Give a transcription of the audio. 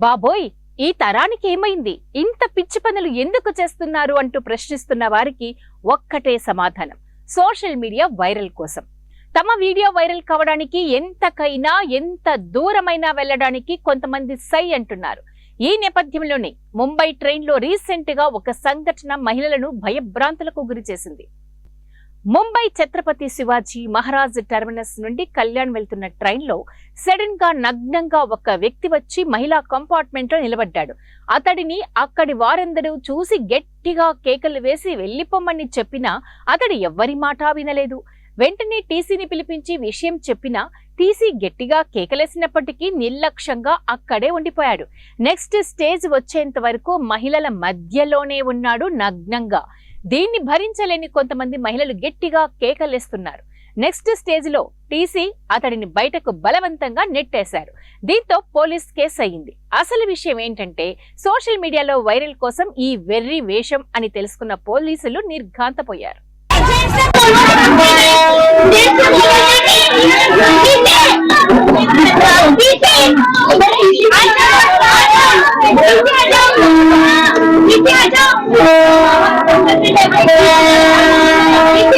బాబోయ్, ఈ తరానికి ఏమైంది, ఇంత పిచ్చి పనులు ఎందుకు చేస్తున్నారు అంటూ ప్రశ్నిస్తున్న వారికి ఒక్కటే సమాధానం: సోషల్ మీడియా వైరల్ కోసం. తమ వీడియో వైరల్ కావడానికి ఎంతకైనా ఎంత దూరమైనా వెళ్ళడానికి కొంతమంది సై అంటున్నారు. ఈ నేపథ్యంలోనే ముంబై ట్రైన్లో రీసెంట్ గా ఒక సంఘటన మహిళలను భయభ్రాంతులకు గురి చేసింది. ముంబై ఛత్రపతి శివాజీ మహారాజ్ టెర్మినస్ నుండి కళ్యాణ్ వెళ్తున్న ట్రైన్లో సడన్ గా నగ్నంగా ఒక వ్యక్తి వచ్చి మహిళా కంపార్ట్మెంట్ లో నిలబడ్డాడు. అతడిని అక్కడి వారందరూ చూసి గట్టిగా కేకలు వేసి వెళ్లిపోమ్మని చెప్పినా అతడు ఎవ్వరి మాట వినలేదు. వెంటనే టీసీని పిలిపించి విషయం చెప్పినా టీసీ గట్టిగా కేకలేసినప్పటికీ నిర్లక్ష్యంగా అక్కడే ఉండిపోయాడు. నెక్స్ట్ స్టేజ్ వచ్చేంత వరకు మహిళల మధ్యలోనే ఉన్నాడు నగ్నంగా. దీన్ని భరించలేని కొంతమంది మహిళలు గట్టిగా కేకలేస్తున్నారు. నెక్స్ట్ స్టేజ్ లో టీసీ అతడిని బయటకు బలవంతంగా నెట్టేశారు. దీంతో పోలీస్ కేసు అయ్యింది. అసలు విషయం ఏంటంటే, సోషల్ మీడియాలో వైరల్ కోసం ఈ వెర్రి వేషం అని తెలుసుకున్న పోలీసులు నిర్ఘాంతపోయారు.